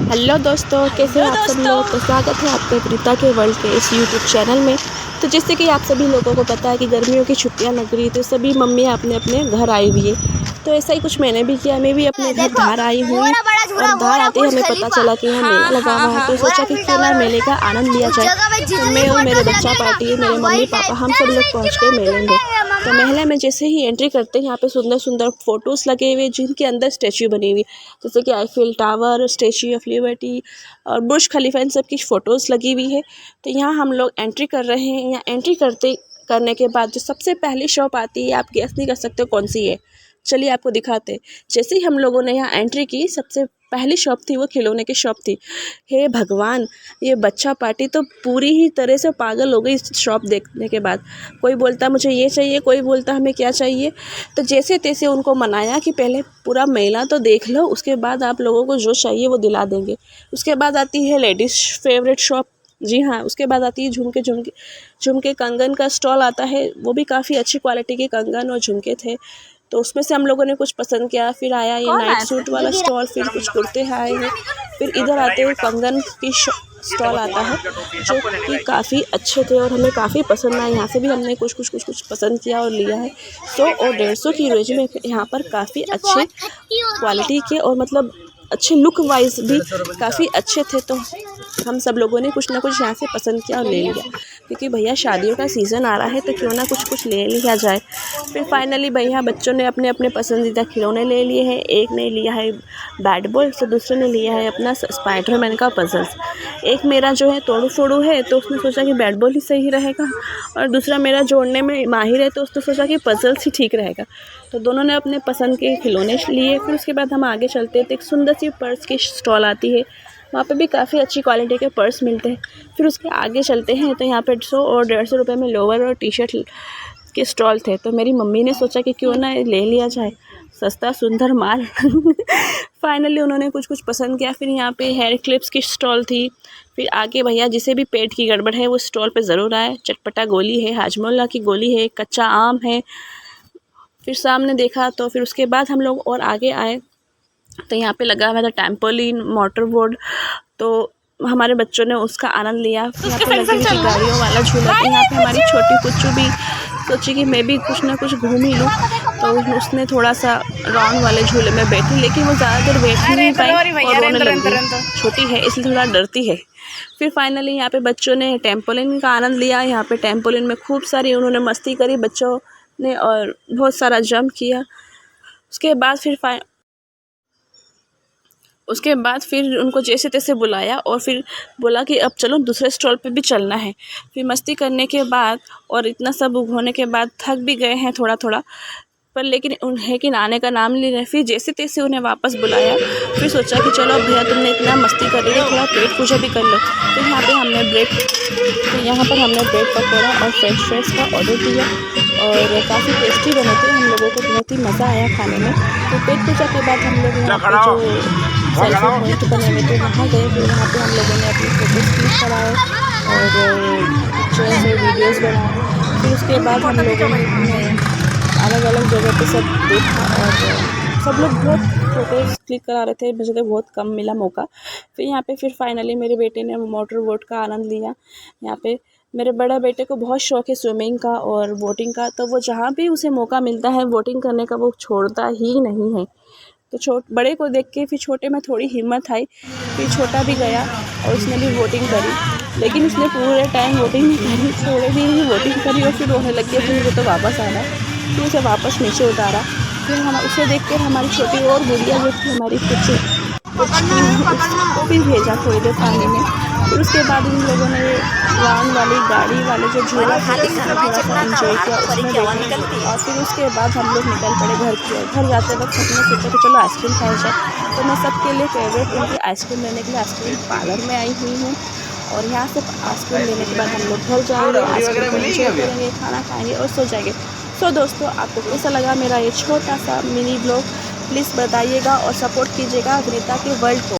Hello दोस्तों, कैसे हैं आप सब लोग। तो स्वागत है आपके प्रीता के वर्ल्ड के इस यूट्यूब चैनल में। तो जैसे कि आप सभी लोगों को पता है कि गर्मियों की छुट्टियां लग रही, तो सभी मम्मियां अपने अपने घर आई हुई है। तो ऐसा ही कुछ मैंने भी किया, मैं भी अपने घर धार आई हुई। और धार आते ही हमें पता चला कि यहाँ मेला लगा हुआ है, तो सोचा कि क्यों ना मेले का आनंद लिया जाए। तो मैं और मेरे बच्चा पार्टी, मेरे मम्मी पापा, हम सब लोग पहुँच गए मेले में। तो मेले में जैसे ही एंट्री करते हैं, यहाँ पे सुंदर सुंदर फोटोज़ लगे हुए, जिनके अंदर स्टैच्यू बनी हुई, जैसे कि Eiffel tower, statue of liberty और बुर्ज खलीफा, इन सब की फ़ोटोज़ लगी हुई है। तो यहाँ हम लोग एंट्री कर रहे हैं। यहाँ एंट्री करने के बाद जो सबसे पहली शॉप आती है, आप गेस नहीं कर सकते हो कौन सी है। चलिए आपको दिखाते हैं। जैसे ही हम लोगों ने यहाँ एंट्री की, सबसे पहली शॉप थी वो खिलौने की शॉप थी। हे भगवान, ये बच्चा पार्टी तो पूरी ही तरह से पागल हो गई इस शॉप देखने के बाद। कोई बोलता मुझे ये चाहिए, कोई बोलता हमें क्या चाहिए। तो जैसे तैसे उनको मनाया कि पहले पूरा मेला तो देख लो, उसके बाद आप लोगों को जो चाहिए वो दिला देंगे। उसके बाद आती है लेडीज़ फेवरेट शॉप। जी हाँ, उसके बाद आती है झुमके कंगन का स्टॉल आता है। वो भी काफ़ी अच्छी क्वालिटी के कंगन और झुमके थे। तो उसमें से हम लोगों ने कुछ पसंद किया। फिर आया ये नाइट सूट वाला स्टॉल, फिर कुछ कुर्ते आए हैं। फिर इधर आते हुए कंगन की स्टॉल आता है, जो कि काफ़ी अच्छे थे और हमें काफ़ी पसंद आए। यहाँ से भी हमने कुछ पसंद किया और लिया है। 100 और 150 की रेंज में यहाँ पर काफ़ी अच्छे क्वालिटी के और मतलब अच्छे लुक वाइज भी काफ़ी अच्छे थे। तो हम सब लोगों ने कुछ ना कुछ यहाँ से पसंद किया और ले लिया, क्योंकि भैया शादियों का सीज़न आ रहा है, तो क्यों ना कुछ ले लिया जाए। फिर फाइनली भैया बच्चों ने अपने अपने पसंदीदा खिलौने ले लिए हैं। एक ने लिया है बैट बॉल, तो दूसरे ने लिया है अपना स्पाइडरमैन का पजल्स। एक मेरा जो है तोड़ू फोड़ू है, तो उसने सोचा कि बैट बॉल ही सही रहेगा, और दूसरा मेरा जोड़ने में माहिर है, तो उसने सोचा कि पजल्स ही ठीक रहेगा। तो दोनों ने अपने पसंद के खिलौने लिए। फिर उसके बाद हम आगे चलते थे। एक सुंदर सी पर्स की स्टॉल आती है, वहाँ पे भी काफ़ी अच्छी क्वालिटी के पर्स मिलते हैं। फिर उसके आगे चलते हैं, तो यहाँ पे 100 और 150 रुपये में लोवर और टी शर्ट के स्टॉल थे। तो मेरी मम्मी ने सोचा कि क्यों ना ले लिया जाए, सस्ता सुंदर माल। फाइनली उन्होंने कुछ पसंद किया। फिर यहाँ पे हेयर क्लिप्स की स्टॉल थी। फिर आगे भैया जिसे भी पेट की गड़बड़ है वो स्टॉल पे ज़रूर आए। चटपटा गोली है, हाजमोला की गोली है, कच्चा आम है। फिर सामने देखा, तो फिर उसके बाद हम लोग और आगे आए, तो यहाँ पे लगा हुआ था टेम्पोलिन मोटर बोर्ड। तो हमारे बच्चों ने उसका आनंद लिया। यहाँ पे लगी हुई थी गाड़ियों वाला झूला। तो यहाँ पे हमारी छोटी पुच्चू भी सोची कि मैं भी कुछ ना कुछ घूम ही लूँ, तो उसने थोड़ा सा राउंड वाले झूले में बैठी, लेकिन वो ज़्यादा देर बैठ नहीं पाई और रोने लग गई। छोटी है इसलिए थोड़ा डरती है। फिर फाइनली यहाँ पे बच्चों ने टेम्पोलिन का आनंद लिया। यहाँ पे टेम्पोलिन में खूब सारी उन्होंने मस्ती करी बच्चों ने, और बहुत सारा जंप किया। उसके बाद फिर उनको जैसे तैसे बुलाया और फिर बोला कि अब चलो दूसरे स्टॉल पे भी चलना है। फिर मस्ती करने के बाद और इतना सब होने के बाद थक भी गए हैं थोड़ा थोड़ा, पर लेकिन आने का नाम ले रहे। फिर जैसे तैसे उन्हें वापस बुलाया। फिर सोचा कि चलो भैया तुमने इतना मस्ती कर रही है, थोड़ा पेट पूजा भी कर लो। तो यहाँ पर हमने ब्रेड पकौड़ा और फ्रेंच फ्राइज का ऑर्डर दिया, और काफ़ी टेस्टी बने थे। हम लोगों को बहुत ही मज़ा आया खाने में। तो पेट पूजा के बाद हम लोग यहाँ पर जो सेल्फी पॉइंट बने हुए थे वहाँ गए। फिर वहाँ पे हम लोगों ने अपनी फ़ोटोज़ क्लिक कराए और पिक्चर्स और वीडियोज़ बनाए। फिर उसके बाद हम लोगों ने अलग अलग जगह पे सब देखा, और सब लोग बहुत फ़ोटोज़ क्लिक करा रहे थे, मुझे तो बहुत कम मिला मौका। फिर फाइनली मेरे बेटे ने मोटर बोट का आनंद लिया। यहाँ पे मेरे बड़े बेटे को बहुत शौक़ है स्विमिंग का और बोटिंग का, तो वो जहाँ भी उसे मौका मिलता है बोटिंग करने का, वो छोड़ता ही नहीं है। तो बड़े को देख के फिर छोटे में थोड़ी हिम्मत आई। फिर छोटा भी गया और उसने भी बोटिंग करी, लेकिन उसने पूरे टाइम बोटिंग नहीं करी, थोड़े देर ही बोटिंग करी और फिर रोने लग गया। फिर मुझे तो वापस आना, फिर उसे वापस नीचे उतारा। फिर हम उसे देख कर हमारी छोटी और गुड़िया जो थी हमारी उसको भी भेजा थोड़ी देर पानी में। फिर उसके बाद इन लोगों ने राउंड वाली गाड़ी वाले जो झूला था उसका थोड़ा सा एंजॉय किया, उसमें बैठे। और फिर उसके बाद हम लोग निकल पड़े घर की ओर। घर जाते वक्त सबने सोचा कि चलो आइसक्रीम खाई जाए। तो मैं सबके लिए फेवरेट उनकी आइसक्रीम लेने के लिए आइसक्रीम पार्लर में आई हुई हूँ, और यहाँ से आइसक्रीम लेने के बाद हम लोग घर जाएंगे, आइसक्रीम को एंजॉय करेंगे, खाना खाएंगे और सो जाएंगे। सो दोस्तों, आपको कैसा लगा मेरा ये छोटा सा मिनी ब्लॉग, प्लीज़ बताइएगा और सपोर्ट कीजिएगा प्रीता के वर्ल्ड को।